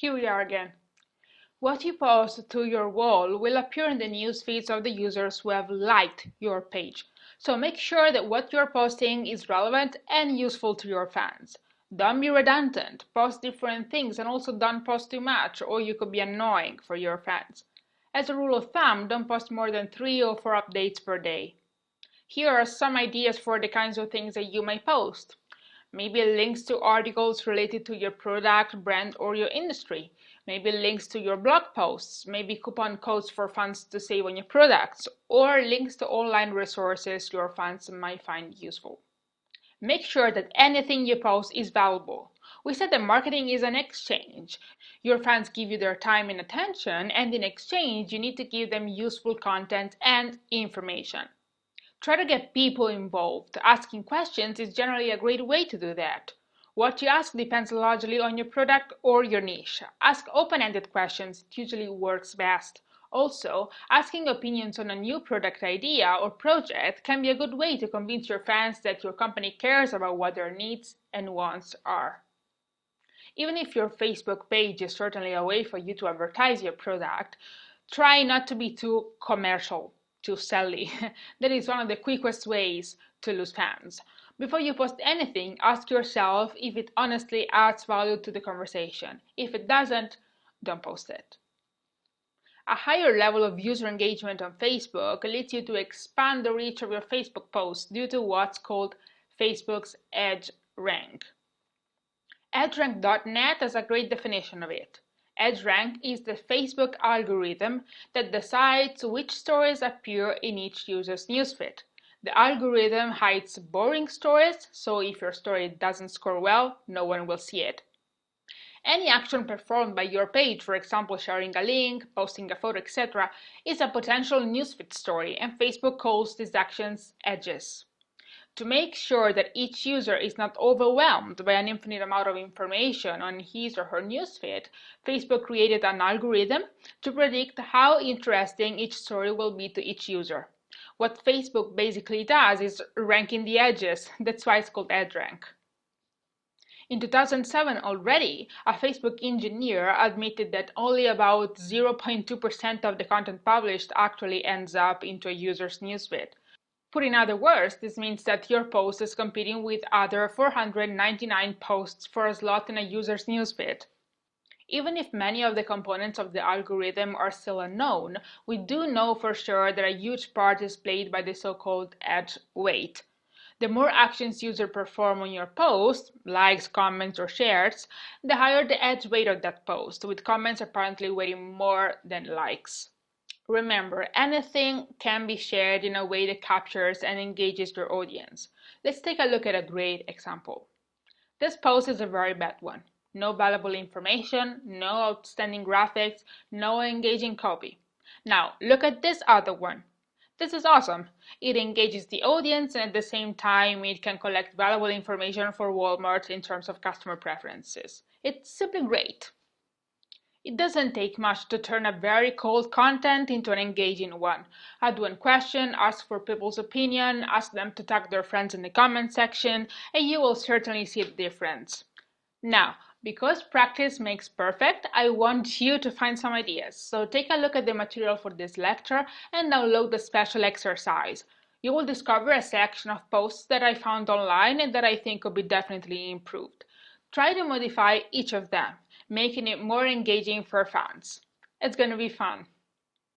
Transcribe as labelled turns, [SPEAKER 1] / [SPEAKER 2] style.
[SPEAKER 1] Here we are again. What you post to your wall will appear in the news feeds of the users who have liked your page. So make sure that what you're posting is relevant and useful to your fans. Don't be redundant, post different things, and also don't post too much or you could be annoying for your fans. As a rule of thumb, don't post more than 3 or 4 updates per day. Here are some ideas for the kinds of things that you may post. Maybe links to articles related to your product, brand, or your industry. Maybe links to your blog posts, maybe coupon codes for fans to save on your products, or links to online resources your fans might find useful. Make sure that anything you post is valuable. We said that marketing is an exchange. Your fans give you their time and attention, and in exchange, you need to give them useful content and information. Try to get people involved. Asking questions is generally a great way to do that. What you ask depends largely on your product or your niche. Ask open-ended questions. It usually works best. Also, asking opinions on a new product idea or project can be a good way to convince your fans that your company cares about what their needs and wants are. Even if your Facebook page is certainly a way for you to advertise your product, try not to be too commercial, too selly. That is one of the quickest ways to lose fans. Before you post anything, ask yourself if it honestly adds value to the conversation. If it doesn't, don't post it. A higher level of user engagement on Facebook leads you to expand the reach of your Facebook posts due to what's called Facebook's EdgeRank. EdgeRank.net has a great definition of it. EdgeRank is the Facebook algorithm that decides which stories appear in each user's newsfeed. The algorithm hides boring stories, so if your story doesn't score well, no one will see it. Any action performed by your page, for example sharing a link, posting a photo, etc., is a potential newsfeed story, and Facebook calls these actions edges. To make sure that each user is not overwhelmed by an infinite amount of information on his or her newsfeed, Facebook created an algorithm to predict how interesting each story will be to each user. What Facebook basically does is ranking the edges. That's why it's called EdgeRank. In 2007 already, a Facebook engineer admitted that only about 0.2% of the content published actually ends up into a user's newsfeed. Put in other words, this means that your post is competing with other 499 posts for a slot in a user's newsfeed. Even if many of the components of the algorithm are still unknown, we do know for sure that a huge part is played by the so-called edge weight. The more actions users perform on your post, likes, comments, or shares, the higher the edge weight of that post, with comments apparently weighing more than likes. Remember, anything can be shared in a way that captures and engages your audience. Let's take a look at a great example. This post is a very bad one. No valuable information, no outstanding graphics, no engaging copy. Now, look at this other one. This is awesome. It engages the audience and at the same time it can collect valuable information for Walmart in terms of customer preferences. It's simply great. It doesn't take much to turn a very cold content into an engaging one. Add one question, ask for people's opinion, ask them to tag their friends in the comment section, and you will certainly see the difference. Now, because practice makes perfect, I want you to find some ideas. So take a look at the material for this lecture and download the special exercise. You will discover a selection of posts that I found online and that I think could be definitely improved. Try to modify each of them, making it more engaging for fans. It's going to be fun.